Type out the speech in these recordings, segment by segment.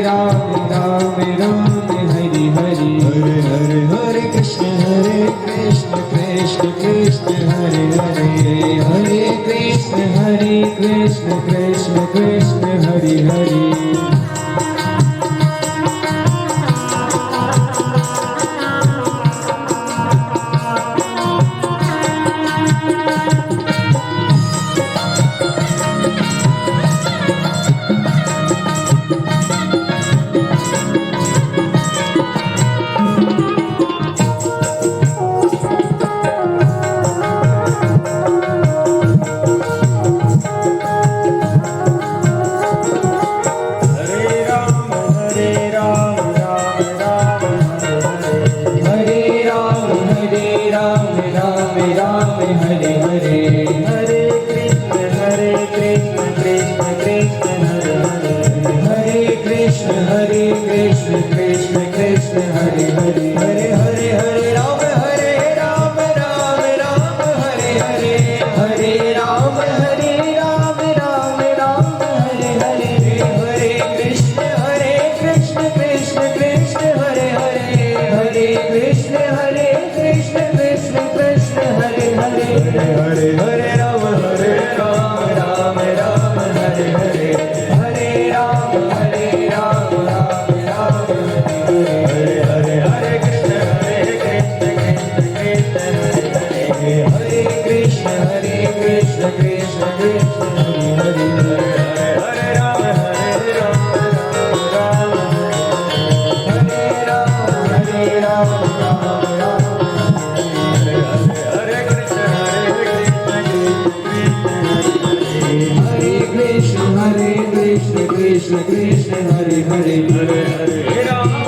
राम राम राम हरे हरे, हरे हरे हरे कृष्ण कृष्ण कृष्ण हरे हरे, हरे कृष्ण कृष्ण कृष्ण हरे हरे। कृष्ण कृष्ण हरे हरे, हरे राम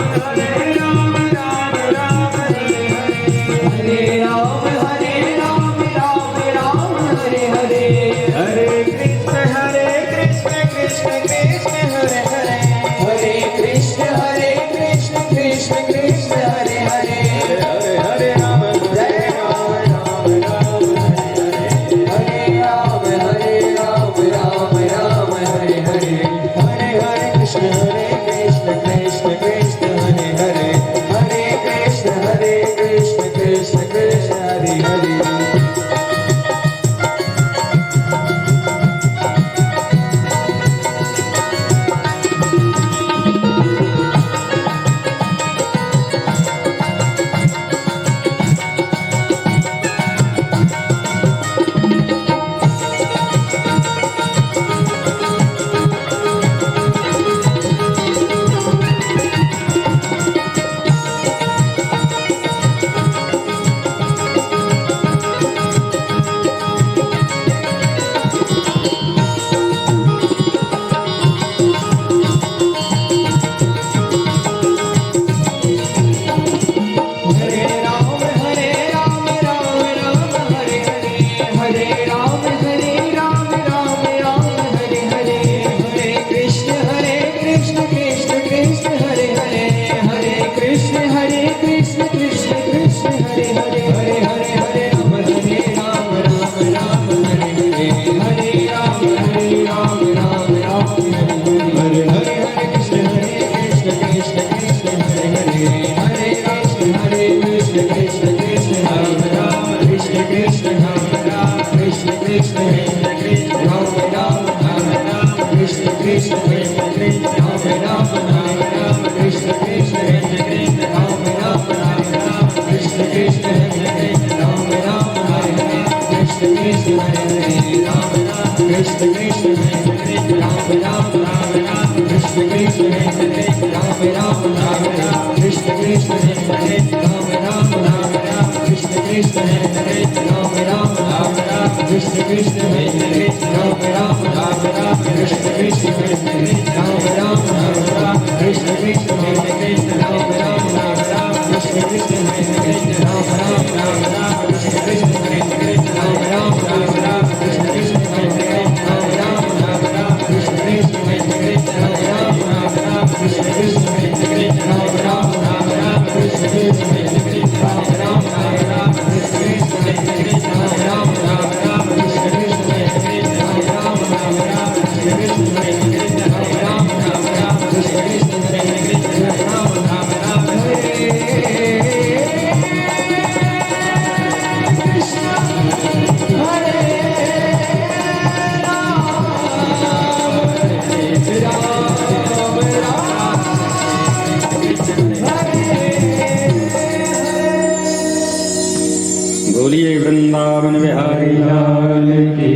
बोलिए वृंदावन बिहारी लाल की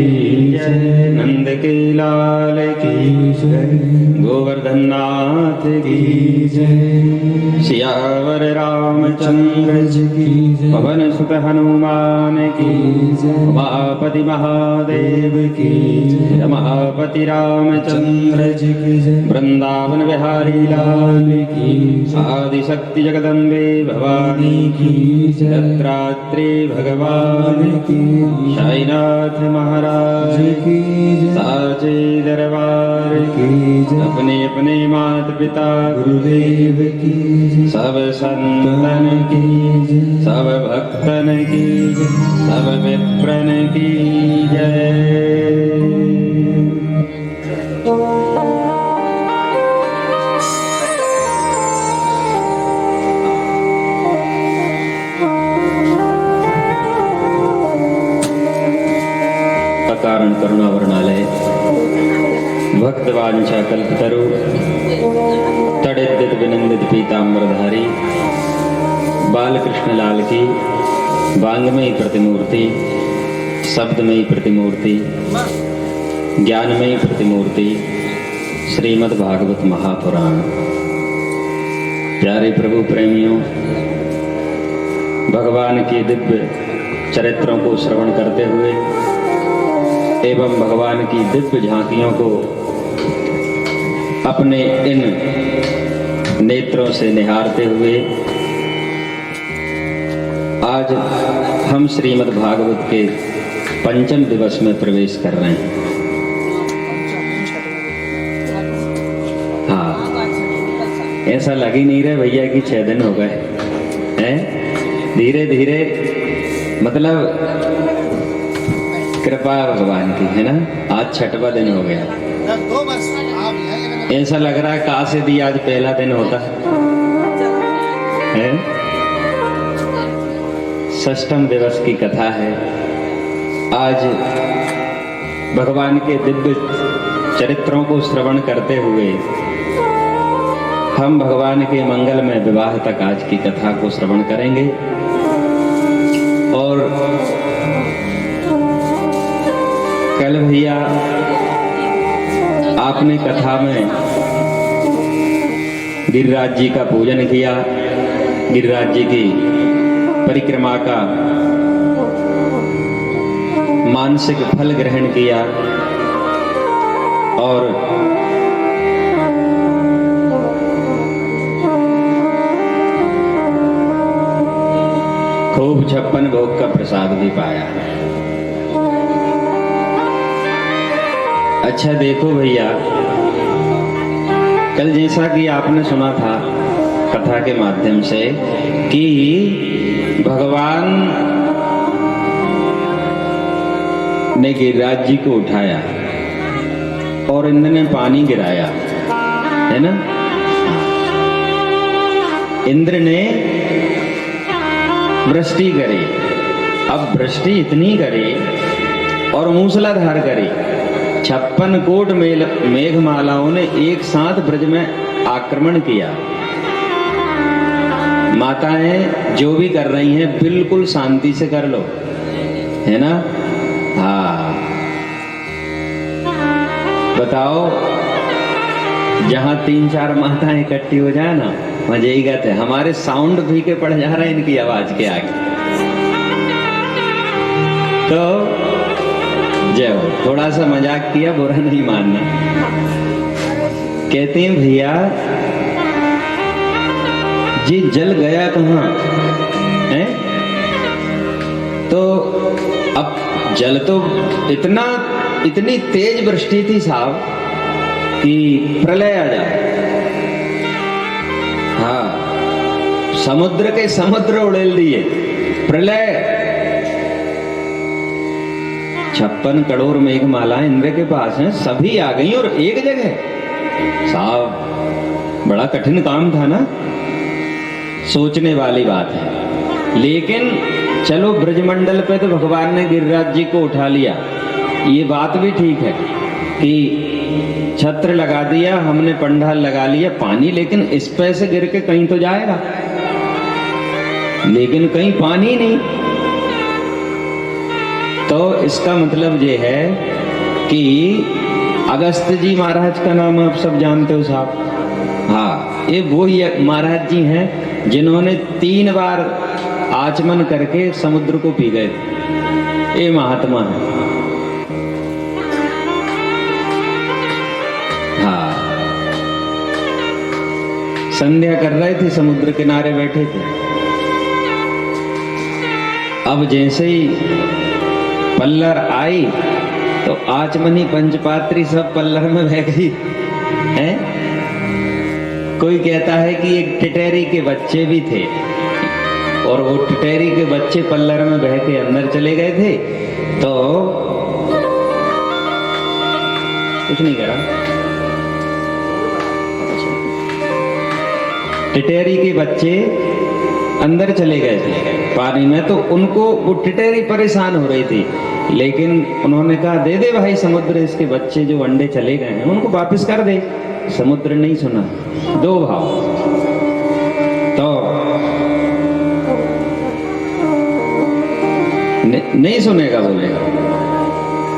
जय, नंद के लाल की जय, गोवर्धन नाथ की जय, सियावर रामचंद्र जी की जय, पवन सुत हनुमान की जय, उमापति महादेव की जय, रमापति रामचंद्र जी की जय, वृंदावन बिहारी लाल की जय, आदि शक्ति जगदम्बे भवानी की जय, दत्तात्रेय भगवान की, साईनाथ महाराज की, साचे दरबार की, अपने अपने मात पिता गुरुदेव की, सब संतन की, सब भक्तन की, सब विप्रन की जय। कारण करुणा वर्णालय भक्तवांछा कल्पतरु तड़ित विनंदित पीताम्बरधारी बालकृष्ण लाल की वांगमयी प्रतिमूर्ति, शब्दमयी प्रतिमूर्ति, ज्ञानमयी प्रतिमूर्ति श्रीमद् भागवत महापुराण। प्यारे प्रभु प्रेमियों, भगवान के दिव्य चरित्रों को श्रवण करते हुए एवं भगवान की दिव्य झांकियों को अपने इन नेत्रों से निहारते हुए आज हम श्रीमद् भागवत के पंचम दिवस में प्रवेश कर रहे हैं। हाँ, ऐसा लग ही नहीं रहा भैया कि 6 दिन हो गए हैं। धीरे धीरे मतलब कृपा भगवान की है ना। आज 6वां दिन हो गया। ऐसा लग रहा है काश यदि आज पहला दिन होता है। 6वां दिवस की कथा है। आज भगवान के दिव्य चरित्रों को श्रवण करते हुए हम भगवान के मंगल में विवाह तक आज की कथा को श्रवण करेंगे। और कल भैया आपने कथा में गिरिराज जी का पूजन किया, गिरिराज जी की परिक्रमा का मानसिक फल ग्रहण किया और खूब 56 भोग का प्रसाद भी पाया। अच्छा देखो भैया, कल जैसा कि आपने सुना था कथा के माध्यम से कि भगवान ने गिरिराज जी को उठाया और इंद्र ने पानी गिराया, है ना। इंद्र ने वृष्टि करी। अब वृष्टि इतनी करी और मूसलाधार करी, 56 कोट मेघमालाओं ने एक साथ ब्रज में आक्रमण किया। माताएं जो भी कर रही हैं बिल्कुल शांति से कर लो, है ना। हाँ, बताओ, जहां 3-4 माताएं इकट्ठी हो जाए ना, वहां यही कहते हैं हमारे साउंड फीके पड़ जा रहे हैं इनकी आवाज के आगे। तो जय हो। थोड़ा सा मजाक किया, बुरा नहीं मानना। कहते हैं भैया जी जल गया कहाँ है। तो अब जल तो इतनी तेज वृष्टि थी साहब कि प्रलय आ जाए। हाँ, समुद्र के समुद्र उड़ेल दिए, प्रलय। 56 करोड़ मेघमाला इंद्र के पास हैं, सभी आ गई और एक जगह साहब बड़ा कठिन काम था ना, सोचने वाली बात है। लेकिन चलो ब्रजमंडल पे तो भगवान ने गिरिराज जी को उठा लिया, ये बात भी ठीक है कि छत्र लगा दिया हमने, पंडाल लगा लिया, पानी लेकिन इस पे से गिर के कहीं तो जाएगा, लेकिन कहीं पानी नहीं। तो इसका मतलब ये है कि अगस्त जी महाराज का नाम आप सब जानते हो साहब। हाँ, ये वो ही महाराज जी हैं जिन्होंने 3 बार आचमन करके समुद्र को पी गए, ये महात्मा है। हाँ, संध्या कर रहे थे, समुद्र किनारे बैठे थे। अब जैसे ही पल्लर आई तो आचमनी पंचपात्री सब पल्लर में बह गई है। कोई कहता है कि एक टिटेरी के बच्चे भी थे और वो टिटेरी के बच्चे पल्लर में बह के अंदर चले गए थे। तो कुछ नहीं करा, टिटेरी के बच्चे अंदर चले गए थे पानी में, तो उनको वो टिटेरी परेशान हो रही थी, लेकिन उन्होंने कहा दे दे भाई समुद्र, इसके बच्चे जो अंडे चले गए हैं उनको वापस कर दे। समुद्र नहीं सुना, 2 भाव। तो नहीं सुनेगा, बोलेगा,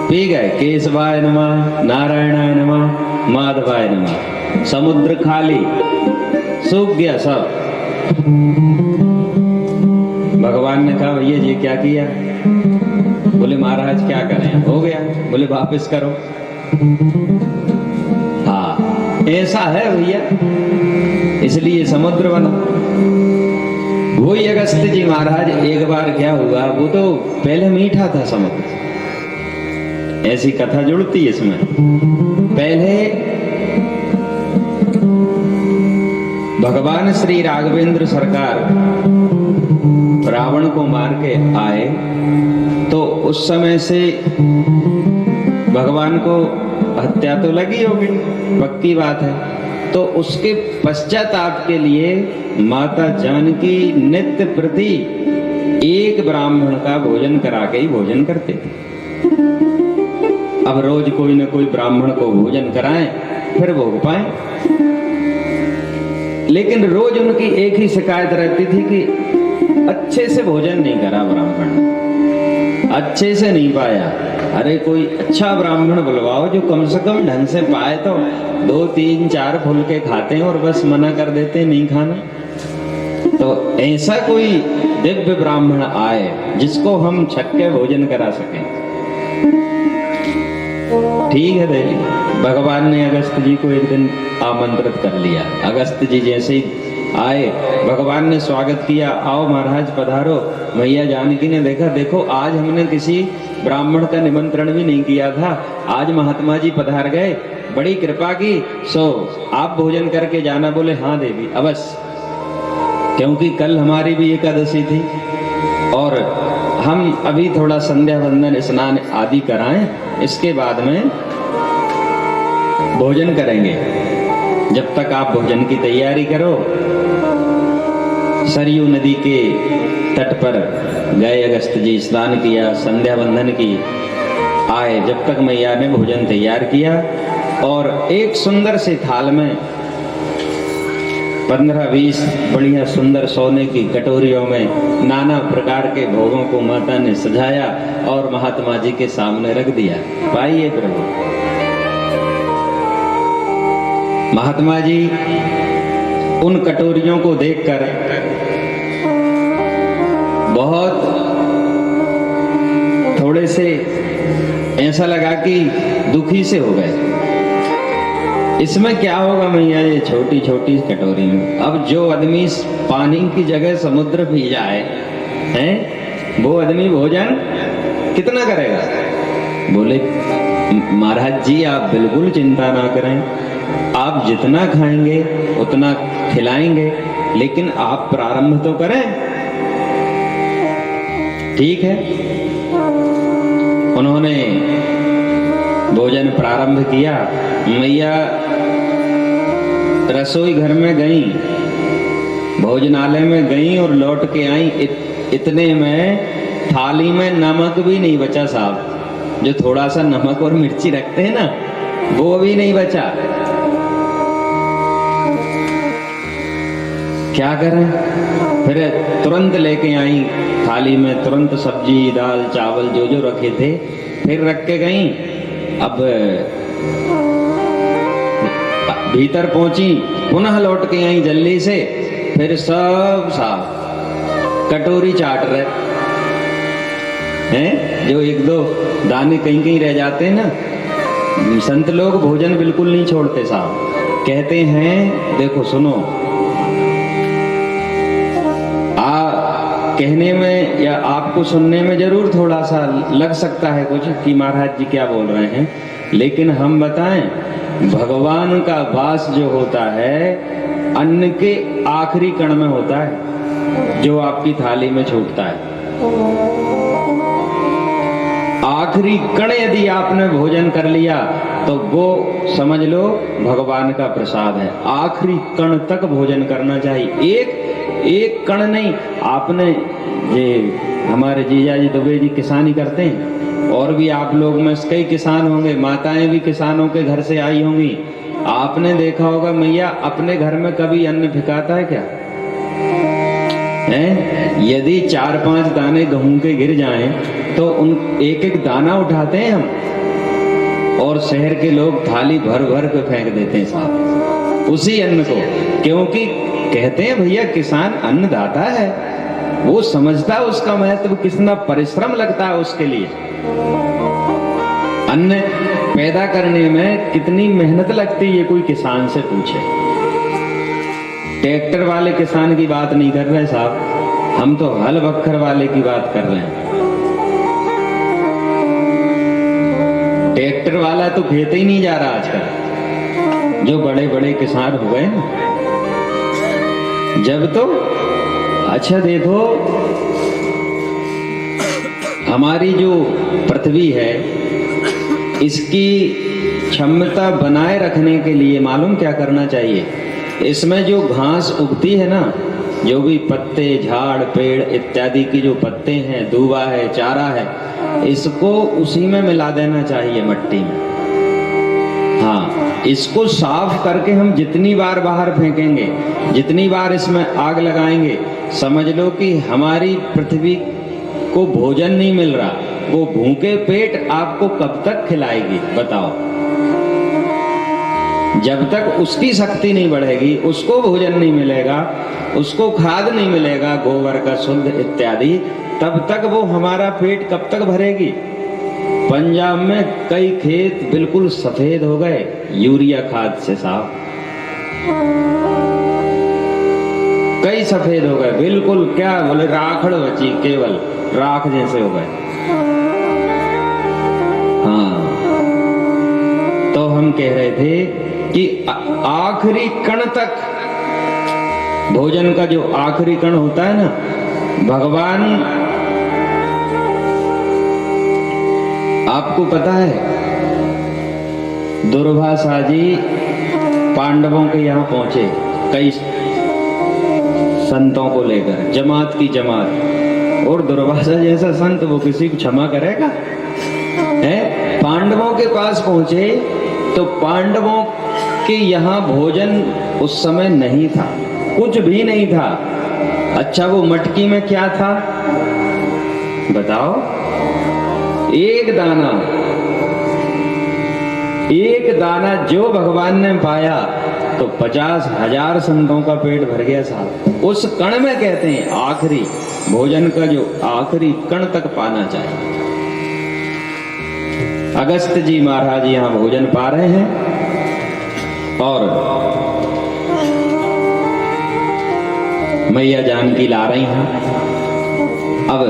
पी गए। केशवाय नमः, नारायणाय नमः, माधवाय नमः। समुद्र खाली, सूख गया सब। भगवान ने कहा भैया ये क्या किया? बोले महाराज क्या करें, हो गया। बोले वापस करो। हाँ, ऐसा है भैया, इसलिए समुद्र बना। वही अगस्त जी महाराज, एक बार क्या हुआ, वो तो पहले मीठा था समुद्र, ऐसी कथा जुड़ती है इसमें। पहले भगवान श्री राघवेंद्र सरकार रावण को मार के आए, तो उस समय से भगवान को हत्या तो लगी होगी, पक्की बात है। तो उसके पश्चाताप के लिए माता जानकी नित्य प्रति एक ब्राह्मण का भोजन करा के ही भोजन करते थे। अब रोज कोई न कोई ब्राह्मण को भोजन कराएं, फिर भोग पाए। लेकिन रोज उनकी एक ही शिकायत रहती थी कि अच्छे से भोजन नहीं करा ब्राह्मण, अच्छे से नहीं पाया। अरे कोई अच्छा ब्राह्मण बुलवाओ जो कम से कम ढंग से पाए। तो 2, 3, 4 फुलके खाते हैं और बस मना कर देते हैं नहीं खाना। तो ऐसा कोई दिव्य ब्राह्मण आए जिसको हम छक्के भोजन करा सकें। ठीक है देवी, भगवान ने अगस्त जी को एक दिन आमंत्रित कर लिया। अगस्त जी जैसे ही आए, भगवान ने स्वागत किया, आओ महाराज पधारो। मैया जानकी ने देखा, देखो आज हमने किसी ब्राह्मण का निमंत्रण भी नहीं किया था, आज महात्मा जी पधार गए, बड़ी कृपा की, सो आप भोजन करके जाना। बोले हाँ देवी अवश्य, क्योंकि कल हमारी भी एकादशी थी और हम अभी थोड़ा संध्या वंदन स्नान आदि कराएं, इसके बाद में भोजन करेंगे। जब तक आप भोजन की तैयारी करो। सरयू नदी के तट पर गए अगस्त जी, स्नान किया, संध्या वंदन की, आए। जब तक मैया ने भोजन तैयार किया और एक सुंदर से थाल में 15-20 बढ़िया सुंदर सोने की कटोरियों में नाना प्रकार के भोगों को माता ने सजाया और महात्मा जी के सामने रख दिया। पाइए प्रभु। महात्मा जी उन कटोरियों को देखकर बहुत थोड़े से ऐसा लगा कि दुखी से हो गए। इसमें क्या होगा मैया, ये छोटी छोटी कटोरी में। अब जो आदमी पानी की जगह समुद्र पी जाए हैं, वो आदमी भोजन कितना करेगा? बोले महाराज जी आप बिल्कुल चिंता ना करें, आप जितना खाएंगे उतना खिलाएंगे, लेकिन आप प्रारंभ तो करें। ठीक है, उन्होंने भोजन प्रारंभ किया। मैया रसोई घर में गई, भोजनालय में गई और लौट के आई, इतने में थाली में नमक भी नहीं बचा साहब। जो थोड़ा सा नमक और मिर्ची रखते हैं ना, वो भी नहीं बचा। क्या करें? फिर तुरंत लेके आई थाली में, तुरंत सब्जी दाल चावल जो जो रखे थे फिर रख के गई। अब भीतर पहुंची, पुनः लौट के आई जल्दी से, फिर सब साफ कटोरी चाट रहे हैं। जो एक दो दाने कहीं कहीं रह जाते हैं ना, संत लोग भोजन बिल्कुल नहीं छोड़ते साहब। कहते हैं देखो सुनो, कहने में या आपको सुनने में जरूर थोड़ा सा लग सकता है कुछ कि महाराज जी क्या बोल रहे हैं, लेकिन हम बताएं, भगवान का वास जो होता है अन्न के आखिरी कण में होता है, जो आपकी थाली में छूटता है। आखिरी कण यदि आपने भोजन कर लिया तो वो समझ लो भगवान का प्रसाद है। आखिरी कण तक भोजन करना चाहिए, एक कण नहीं। आपने ये हमारे जीजा जी दुबे जी किसानी करते हैं, और भी आप लोग में कई किसान होंगे, माताएं भी किसानों के घर से आई होंगी। आपने देखा होगा मैया अपने घर में कभी अन्न फिकाता है क्या? है? यदि 4-5 दाने गेहूं के गिर जाएं तो उन एक एक दाना उठाते हैं हम, और शहर के लोग थाली भर भर के फेंक देते हैं साहब उसी अन्न को। क्योंकि कहते हैं भैया किसान अन्नदाता है, वो समझता है उसका महत्व, कितना परिश्रम लगता है उसके लिए। अन्न पैदा करने में कितनी मेहनत लगती है, कोई किसान से पूछे। ट्रैक्टर वाले किसान की बात नहीं कर रहे साहब, हम तो हल बखर वाले की बात कर रहे हैं। ट्रैक्टर वाला तो खेत ही नहीं जा रहा आजकल, जो बड़े बड़े किसान हो गए ना। जब तो अच्छा देखो, हमारी जो पृथ्वी है इसकी क्षमता बनाए रखने के लिए मालूम क्या करना चाहिए? इसमें जो घास उगती है ना, जो भी पत्ते झाड़ पेड़ इत्यादि की जो पत्ते हैं, दूबा है, चारा है, इसको उसी में मिला देना चाहिए मिट्टी में। हाँ, इसको साफ करके हम जितनी बार बाहर फेंकेंगे, जितनी बार इसमें आग लगाएंगे, समझ लो कि हमारी पृथ्वी को भोजन नहीं मिल रहा। वो भूखे पेट आपको कब तक खिलाएगी बताओ? जब तक उसकी शक्ति नहीं बढ़ेगी, उसको भोजन नहीं मिलेगा, उसको खाद नहीं मिलेगा गोबर का शुद्ध इत्यादि, तब तक वो हमारा पेट कब तक भरेगी? पंजाब में कई खेत बिल्कुल सफेद हो गए यूरिया खाद से साहब, कई सफेद हो गए बिल्कुल। क्या बोले, राखड़ बची, केवल राख जैसे हो गए। हाँ, तो हम कह रहे थे कि आखिरी कण तक भोजन का जो आखिरी कण होता है ना, भगवान आपको पता है दुर्वासा जी पांडवों के यहाँ पहुंचे, कई संतों को लेकर, जमात की जमात, और दुर्वासा जैसा संत वो किसी को क्षमा करेगा? है? पांडवों के पास पहुंचे तो पांडवों के यहाँ भोजन उस समय नहीं था, कुछ भी नहीं था। अच्छा, वो मटकी में क्या था बताओ? एक दाना जो भगवान ने पाया तो 50,000 संतों का पेट भर गया साहब। उस कण में कहते हैं आखिरी भोजन का जो आखिरी कण तक पाना चाहिए। अगस्त जी महाराज यहाँ भोजन पा रहे हैं, और मैया जानकी ला रही हैं। अब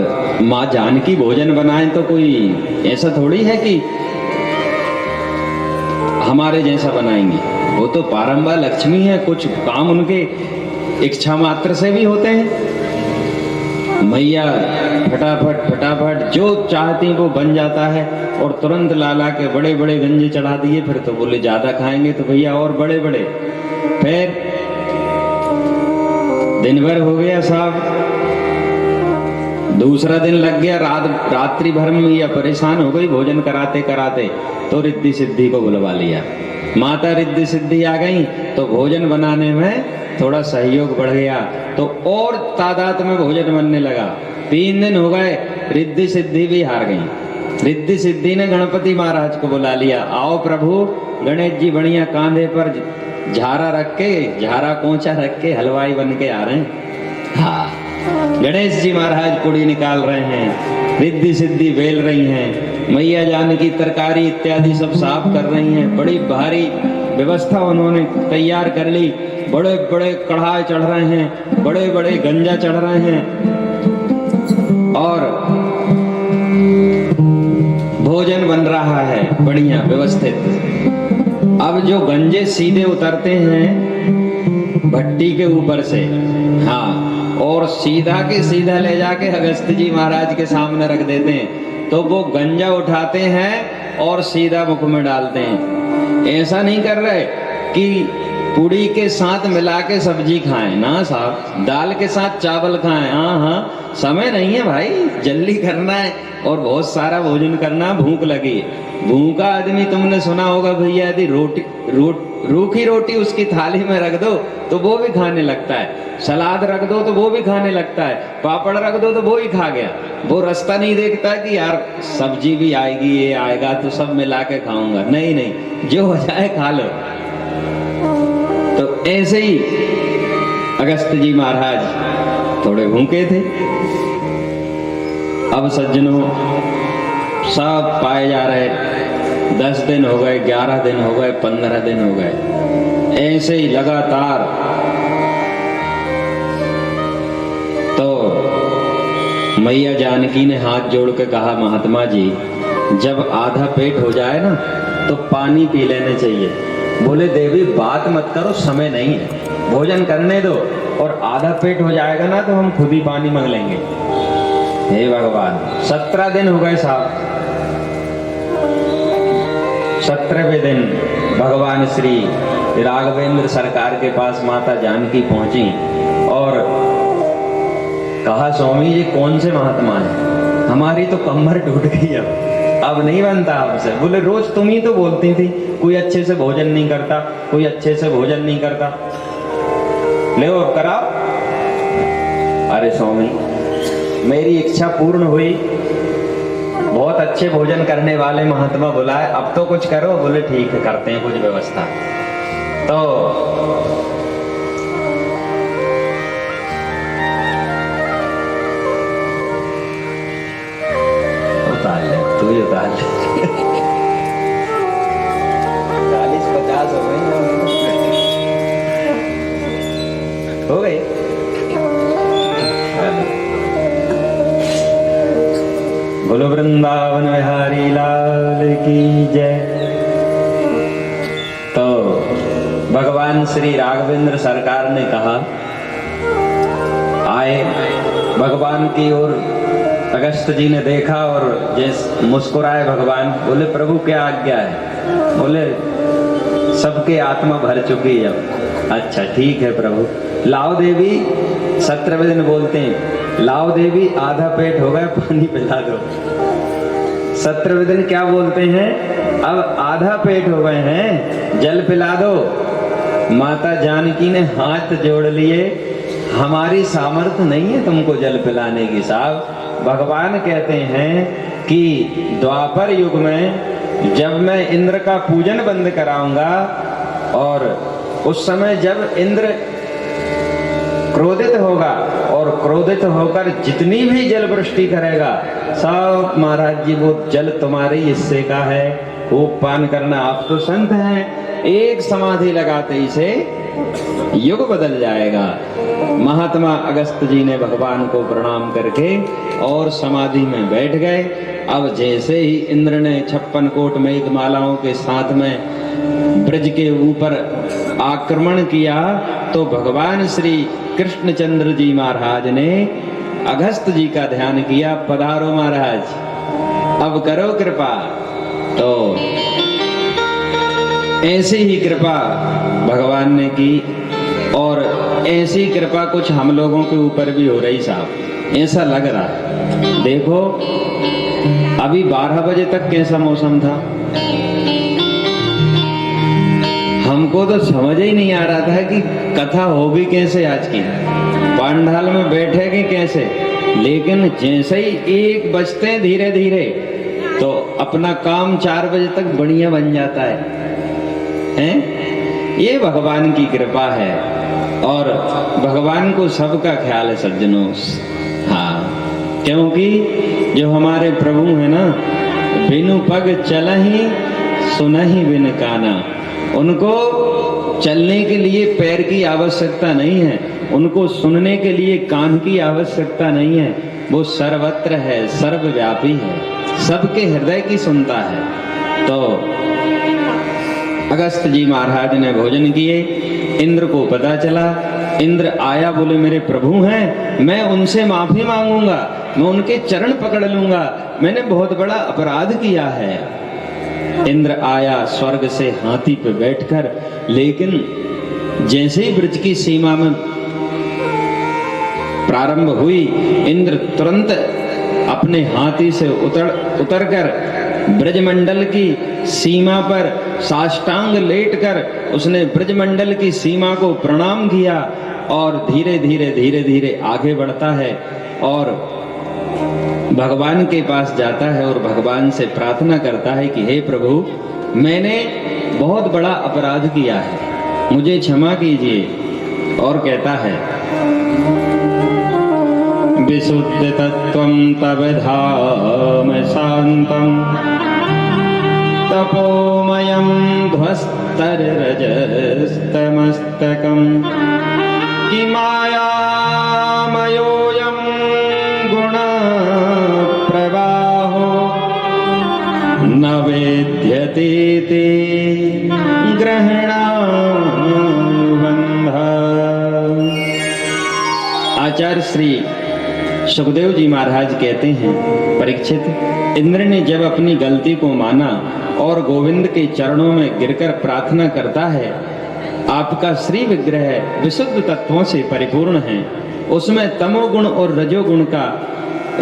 माँ जानकी भोजन बनाए तो कोई ऐसा थोड़ी है कि हमारे जैसा बनाएंगे, वो तो पारंबा लक्ष्मी है, कुछ काम उनके इच्छा मात्र से भी होते हैं। मैया फटाफट जो चाहती वो बन जाता है, और तुरंत लाला के बड़े बड़े गंजे चढ़ा दिए। फिर तो बोले ज्यादा खाएंगे तो भैया और बड़े बड़े, फिर दिन भर हो गया साहब, दूसरा दिन लग गया, रात्रि भर में मैया परेशान हो गई भोजन कराते कराते, तो रिद्धि सिद्धि को बुलवा लिया। माता रिद्धि सिद्धि आ गई तो भोजन बनाने में थोड़ा सहयोग बढ़ गया, तो और तादाद में भोजन बनने लगा। 3 दिन हो गए, रिद्धि सिद्धि भी हार गई। रिद्धि सिद्धि ने गणपति महाराज को बुला लिया, आओ प्रभु, गणेश जी बढ़िया कांधे पर झारा रख के, झारा कोंचा रख के हलवाई बन के आ रहे हैं। हाँ, गणेश जी महाराज पुड़ी निकाल रहे हैं, रिद्धि सिद्धि बेल रही हैं, मैया जानकी तरकारी इत्यादि सब साफ कर रही हैं। बड़ी भारी व्यवस्था उन्होंने तैयार कर ली। बड़े बड़े कढ़ाई चढ़ रहे हैं, बड़े बड़े गंजा चढ़ रहे हैं, और भोजन बन रहा है बढ़िया व्यवस्थित। अब जो गंजे सीधे उतरते हैं भट्टी के ऊपर से, हाँ, और सीधा के सीधा ले जाके अगस्त जी महाराज के सामने रख देते हैं, तो वो गंजा उठाते हैं और सीधा मुख में डालते हैं। ऐसा नहीं कर रहे कि पूड़ी के साथ मिला के सब्जी खाएं, ना साहब, दाल के साथ चावल खाएं। हाँ हाँ, समय नहीं है भाई, जल्दी करना है और बहुत सारा भोजन करना, भूख लगी है। भूखा आदमी, तुमने सुना होगा भैया, यदि रूखी रोटी उसकी थाली में रख दो तो वो भी खाने लगता है, सलाद रख दो तो वो भी खाने लगता है, पापड़ रख दो तो वो ही खा गया। वो रास्ता नहीं देखता कि यार सब्जी भी आएगी, ये आएगा तो सब मिला के खाऊंगा। नहीं नहीं, जो हो जाए खा लो। तो ऐसे ही अगस्त जी महाराज थोड़े भूखे थे। अब सज्जनों सब पाए जा रहे, 10 दिन हो गए, 11 दिन हो गए, 15 दिन हो गए, ऐसे ही लगातार। तो मैया जानकी ने हाथ जोड़ के कहा, महात्मा जी, जब आधा पेट हो जाए ना तो पानी पी लेने चाहिए। बोले देवी बात मत करो, समय नहीं है, भोजन करने दो, और आधा पेट हो जाएगा ना तो हम खुद ही पानी मांग लेंगे। हे भगवान, 17 दिन हो गए साहब। 17वें दिन भगवान श्री राघवेंद्र सरकार के पास माता जानकी पहुंची और कहा, स्वामी जी कौन से महात्मा है, हमारी तो कमर टूट गई, अब नहीं बनता हमसे। बोले रोज तुम ही तो बोलती थी कोई अच्छे से भोजन नहीं करता, कोई अच्छे से भोजन नहीं करता, ले और कराओ। अरे स्वामी, मेरी इच्छा पूर्ण हुई, बहुत अच्छे भोजन करने वाले महात्मा बुलाए, अब तो कुछ करो। बोले ठीक है, करते हैं कुछ व्यवस्था। तो उतार ले, तू ही उतार ले। 40-50 हो गई, हो गई। बोलो वृंदावन बिहारी लाल की जय। तो भगवान श्री राघवेंद्र सरकार ने कहा, आए भगवान की ओर। अगस्त जी ने देखा और जैसे मुस्कुराए भगवान। बोले प्रभु क्या आज्ञा है? बोले सबके आत्मा भर चुकी है अब। अच्छा ठीक है प्रभु। लाओ देवी, 17वें दिन बोलते हैं, लाओ देवी आधा पेट हो गया, पानी पिला दो। 17वें दिन क्या बोलते हैं? अब आधा पेट हो गए हैं, जल पिला दो। माता जानकी ने हाथ जोड़ लिए, हमारी सामर्थ्य नहीं है तुमको जल पिलाने की साहब। भगवान कहते हैं कि द्वापर युग में जब मैं इंद्र का पूजन बंद कराऊंगा और उस समय जब इंद्र क्रोधित होगा और क्रोधित होकर जितनी भी जल वृष्टि करेगा सब महाराज जी वो जल तुम्हारे हिस्से का है, खूब पान करना। आप तो संत हैं, एक समाधि लगाते ही से युग बदल जाएगा। महात्मा अगस्त जी ने भगवान को प्रणाम करके और समाधि में बैठ गए। अब जैसे ही इंद्र ने 56 कोट मेघमालाओं के साथ में ब्रज के ऊपर आक्रमण किया तो भगवान श्री कृष्णचंद्र जी महाराज ने अगस्त जी का ध्यान किया। पधारो महाराज, अब करो कृपा। तो ऐसी ही कृपा भगवान ने की और ऐसी कृपा कुछ हम लोगों के ऊपर भी हो रही साहब, ऐसा लग रहा। देखो अभी 12 बजे तक कैसा मौसम था, हमको तो समझ ही नहीं आ रहा था कि कथा होगी कैसे आज की, पंडाल में बैठेगी कैसे। लेकिन जैसे ही 1 बजते धीरे धीरे तो अपना काम 4 बजे तक बढ़िया बन जाता है? ये भगवान की कृपा है और भगवान को सबका ख्याल है सज्जनों। हाँ, क्योंकि जो हमारे प्रभु है ना, बिनु पग चलहि सुनहि बिन काना, उनको चलने के लिए पैर की आवश्यकता नहीं है, उनको सुनने के लिए कान की आवश्यकता नहीं है। वो सर्वत्र है, सर्वव्यापी है, सबके हृदय की सुनता है। तो अगस्त जी महाराज ने भोजन किए, इंद्र को पता चला, इंद्र आया, बोले मेरे प्रभु हैं, मैं उनसे माफी मांगूंगा, मैं उनके चरण पकड़ लूंगा, मैंने बहुत बड़ा अपराध किया है। इंद्र आया स्वर्ग से हाथी पे बैठकर, लेकिन जैसे ही ब्रज की सीमा में प्रारंभ हुई, इंद्र तुरंत अपने हाथी से उतरकर ब्रजमंडल की सीमा पर साष्टांग लेटकर उसने ब्रजमंडल की सीमा को प्रणाम किया और धीरे धीरे आगे बढ़ता है और भगवान के पास जाता है और भगवान से प्रार्थना करता है कि हे प्रभु, मैंने बहुत बड़ा अपराध किया है, मुझे क्षमा कीजिए। और कहता है विशुद्ध तत्वं तव धाम शांतम तपोमयं ध्वस्तररजस्तमस्तकं कि मायामयोऽयं गुणप्रवाहो न वेद्यते ते ग्रहणानुबन्धः। आचार्य श्री सुखदेव जी महाराज कहते हैं, परीक्षित, इंद्र ने जब अपनी गलती को माना और गोविंद के चरणों में गिरकर प्रार्थना करता है, आपका श्री विग्रह विशुद्ध तत्वों से परिपूर्ण है, उसमें तमोगुण और रजोगुण का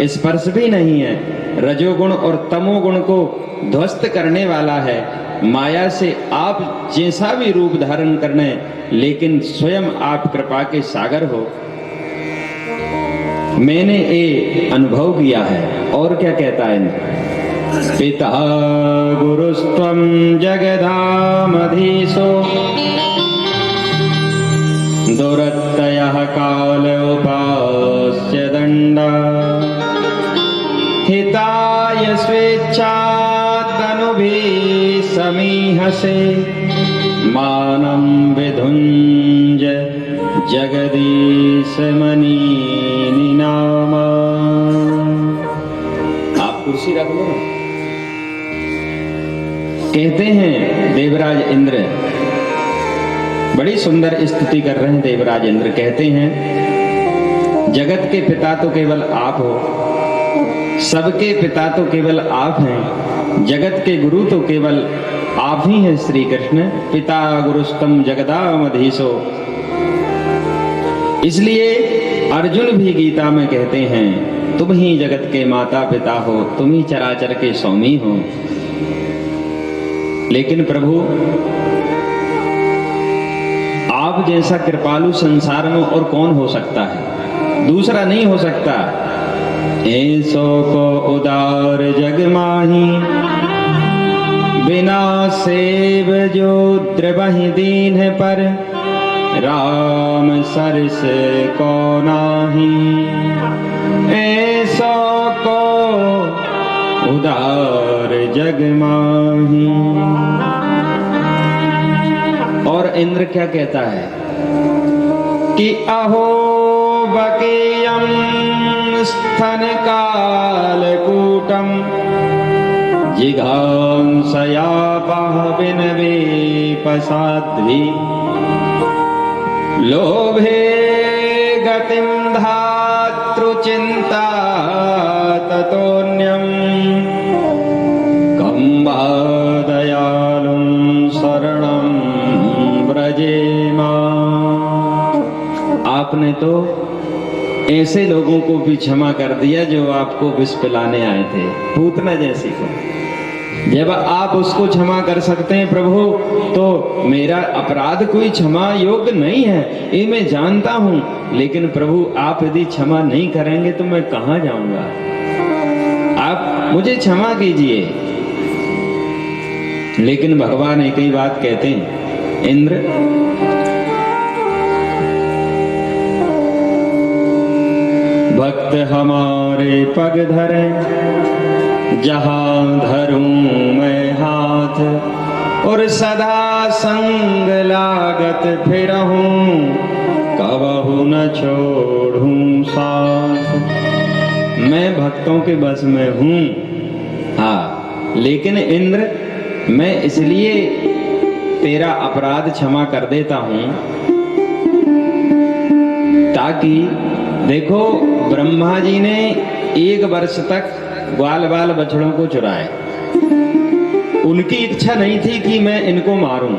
स्पर्श भी नहीं है, रजोगुण और तमोगुण को ध्वस्त करने वाला है। माया से आप जैसा भी रूप धारण करने, लेकिन स्वयं आप कृपा के सागर हो, मैंने ये अनुभव किया है। और क्या कहता है, पिता गुरुस्त्वं जगदामधीशो दुरत्ययः काल उपास्य दंडा हिताय स्वेच्छा तनुभिः समीहसे मानं विधुञ्ज जगदीश मनी नामा। आप कुर्सी रख लो। कहते हैं देवराज इंद्र, बड़ी सुंदर स्तुति कर रहे हैं देवराज इंद्र, कहते हैं जगत के पिता तो केवल आप हो, सबके पिता तो केवल आप हैं, जगत के गुरु तो केवल आप ही हैं श्री कृष्ण। पिता गुरुस्तम जगदामधीशो। इसलिए अर्जुन भी गीता में कहते हैं, तुम ही जगत के माता पिता हो, तुम ही चराचर के स्वामी हो। लेकिन प्रभु, आप जैसा कृपालु संसार में और कौन हो सकता है, दूसरा नहीं हो सकता। ऐसो को उदार जग माही बिना सेव जो द्रवहि दीन पर राम सरस को नाही। ऐसो को उदार जग माही। और इंद्र क्या कहता है कि अहो बकीयम स्थन कालकूटम जिघांसयापः विनवे पसाध्वी लोभे गतिं धातृचिन्ता ततोऽन्यं कं वा दयालुं शरणं आपने तो ऐसे लोगों को भी क्षमा कर दिया जो आपको विष पिलाने आए थे, पूतना जैसी को। जब आप उसको क्षमा कर सकते हैं प्रभु, तो मेरा अपराध कोई क्षमा योग्य नहीं है, ये मैं जानता हूं, लेकिन प्रभु आप यदि क्षमा नहीं करेंगे तो मैं कहां जाऊंगा। आप मुझे क्षमा कीजिए। लेकिन भगवान एक ही बात कहते हैं, इंद्र भक्त हमारे पग धरे, जहां धरूं मैं हाथ, और सदा संग लागत फिरहूं, कबहु न छोड़ूं साथ। मैं भक्तों के बस में हूं, हाँ, लेकिन इंद्र मैं इसलिए तेरा अपराध क्षमा कर देता हूं ताकि देखो, ब्रह्मा जी ने 1 वर्ष तक ग्वाल बाल बछड़ों को चुराए। उनकी इच्छा नहीं थी कि मैं इनको मारूं,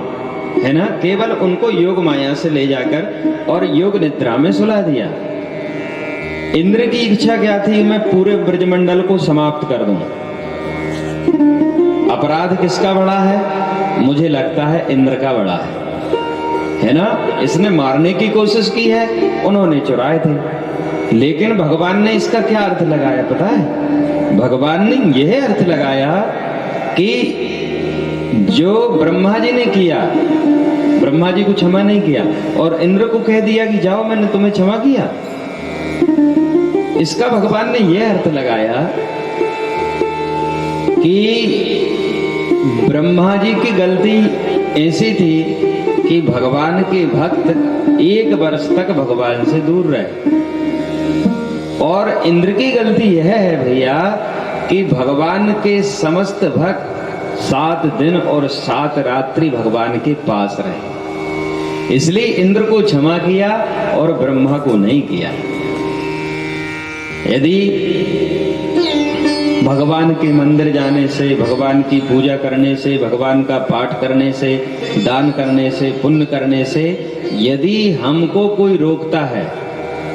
है ना, केवल उनको योग माया से ले जाकर और योग निद्रा में सुला दिया। इंद्र की इच्छा क्या थी, मैं पूरे ब्रजमंडल को समाप्त कर दूं। अपराध किसका बड़ा है? मुझे लगता है इंद्र का बड़ा है ना। इसने मारने की कोशिश की है, उन्होंने चुराए थे। लेकिन भगवान ने इसका क्या अर्थ लगाया पता है? भगवान ने यह अर्थ लगाया कि जो ब्रह्मा जी ने किया, ब्रह्मा जी को क्षमा नहीं किया और इंद्र को कह दिया कि जाओ मैंने तुम्हें क्षमा किया, इसका भगवान ने यह अर्थ लगाया कि ब्रह्मा जी की गलती ऐसी थी कि भगवान के भक्त 1 वर्ष तक भगवान से दूर रहे, और इंद्र की गलती यह है भैया कि भगवान के समस्त भक्त 7 दिन और 7 रात्रि भगवान के पास रहे। इसलिए इंद्र को क्षमा किया और ब्रह्मा को नहीं किया। यदि भगवान के मंदिर जाने से, भगवान की पूजा करने से, भगवान का पाठ करने से, दान करने से, पुण्य करने से यदि हमको कोई रोकता है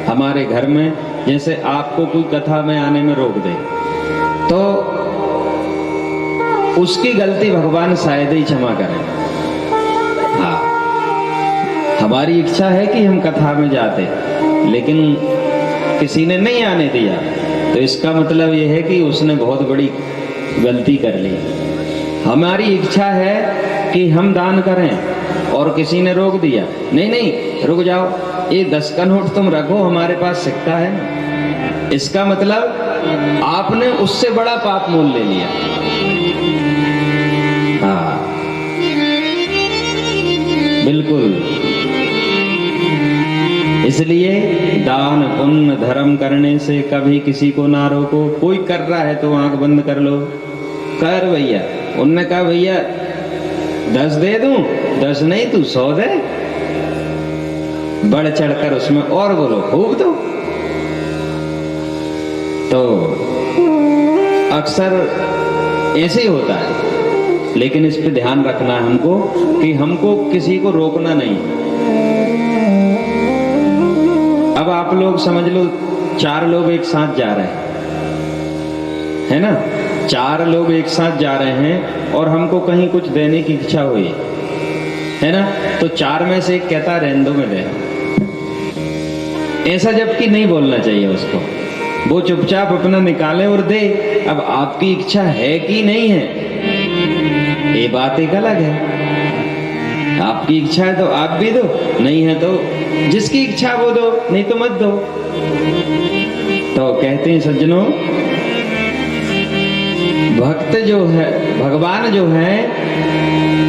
हमारे घर में, जैसे आपको कोई कथा में आने में रोक दे, तो उसकी गलती भगवान शायद ही क्षमा करें। हाँ, हमारी इच्छा है कि हम कथा में जाते, लेकिन किसी ने नहीं आने दिया, तो इसका मतलब यह है कि उसने बहुत बड़ी गलती कर ली। हमारी इच्छा है कि हम दान करें और किसी ने रोक दिया, नहीं नहीं रुक जाओ, ये 10 का नोट तुम रखो, हमारे पास सिक्का है ना। इसका मतलब आपने उससे बड़ा पाप मोल ले लिया। हाँ बिल्कुल। इसलिए दान पुण्य धर्म करने से कभी किसी को ना रोको। कोई कर रहा है तो आंख बंद कर लो, कर भैया। उनने कहा भैया 10 दे दूं, 10 नहीं तू 100 दे, बढ़ चढ़कर उसमें और बोलो, खूब दो। तो अक्सर ऐसे ही होता है, लेकिन इस पे ध्यान रखना है हमको कि हमको किसी को रोकना नहीं। अब आप लोग समझ लो 4 लोग एक साथ जा रहे हैं, है ना, 4 लोग एक साथ जा रहे हैं और हमको कहीं कुछ देने की इच्छा हुई, है ना, तो 4 में से एक कहता रहने दो मैं दे। ऐसा जबकि नहीं बोलना चाहिए उसको, वो चुपचाप अपना निकाले और दे। अब आपकी इच्छा है कि नहीं है ये बात एक अलग है। आपकी इच्छा है तो आप भी दो, नहीं है तो जिसकी इच्छा वो दो, नहीं तो मत दो। तो कहते हैं सज्जनों, भक्त जो है, भगवान जो है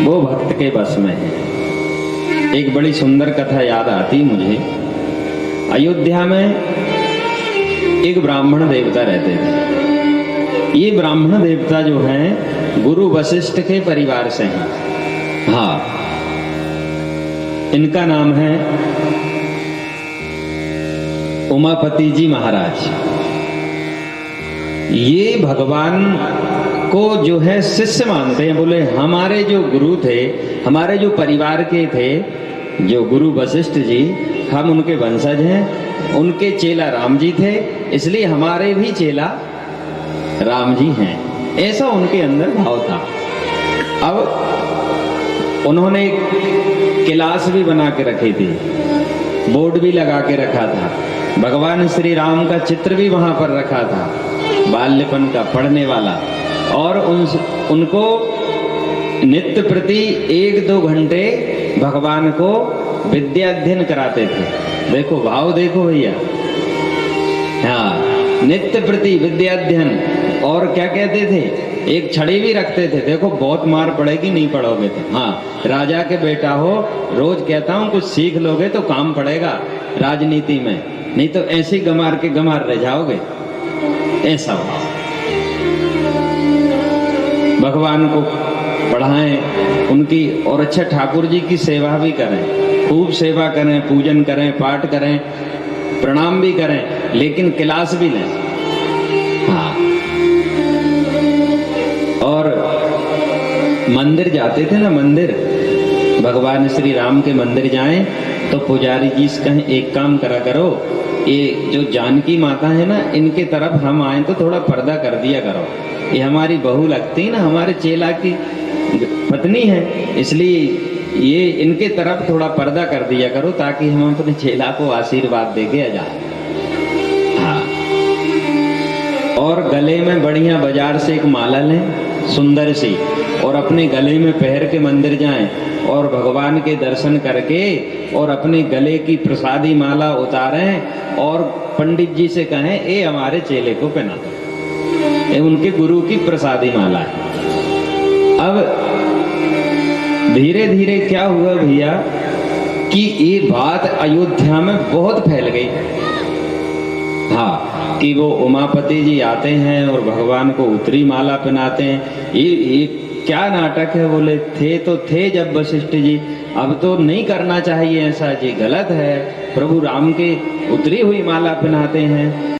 वो भक्त के बस में है। एक बड़ी सुंदर कथा याद आती मुझे। अयोध्या में एक ब्राह्मण देवता रहते थे। ये ब्राह्मण देवता जो हैं गुरु वशिष्ठ के परिवार से हैं। हाँ, इनका नाम है उमापति जी महाराज। ये भगवान को जो है शिष्य मानते हैं। बोले हमारे जो गुरु थे, हमारे जो परिवार के थे, जो गुरु वशिष्ठ जी, हम उनके वंशज हैं, उनके चेला राम जी थे, इसलिए हमारे भी चेला राम जी हैं, ऐसा उनके अंदर भाव था। अब उन्होंने एक क्लास भी बना के रखी थी, बोर्ड भी लगा के रखा था, भगवान श्री राम का चित्र भी वहां पर रखा था, बाल्यपन का पढ़ने वाला, और उनको नित्य प्रति 1-2 घंटे भगवान को विद्या अध्ययन कराते थे। देखो भाव देखो भैया, हाँ, नित्य प्रति विद्या अध्ययन। और क्या कहते थे, एक छड़ी भी रखते थे, देखो बहुत मार पड़ेगी नहीं पढ़ोगे तो, हाँ राजा के बेटा हो, रोज कहता हूँ कुछ सीख लोगे तो काम पड़ेगा राजनीति में, नहीं तो ऐसे ही गमार के गमार रह जाओगे। ऐसा हो, भगवान को पढ़ाएं उनकी, और अच्छा ठाकुर जी की सेवा भी करें, खूब सेवा करें, पूजन करें, पाठ करें, प्रणाम भी करें, लेकिन क्लास भी लें। हाँ, और मंदिर जाते थे ना, मंदिर भगवान श्री राम के मंदिर जाएं तो पुजारी जी से कहें एक काम करा करो, ये जो जानकी माता है ना, इनके तरफ हम आए तो थोड़ा पर्दा कर दिया करो, ये हमारी बहू लगती है ना, हमारे चेला की पत्नी है, इसलिए ये इनके तरफ थोड़ा पर्दा कर दिया करो ताकि हम अपने चेला को आशीर्वाद देके आ जाए। हाँ, और गले में बढ़िया बाजार से एक माला लें सुंदर सी, और अपने गले में पहन के मंदिर जाएं, और भगवान के दर्शन करके और अपने गले की प्रसादी माला उतारें, और पंडित जी से कहें ये हमारे चेले को पहना दो, ये उनके गुरु की प्रसादी माला है। अब धीरे धीरे क्या हुआ भैया कि ये बात अयोध्या में बहुत फैल गई। हाँ, कि वो उमापति जी आते हैं और भगवान को उत्तरी माला पहनाते हैं, ये क्या नाटक है। बोले थे तो थे जब वशिष्ठ जी, अब तो नहीं करना चाहिए ऐसा जी, गलत है, प्रभु राम के उत्तरी हुई माला पहनाते हैं।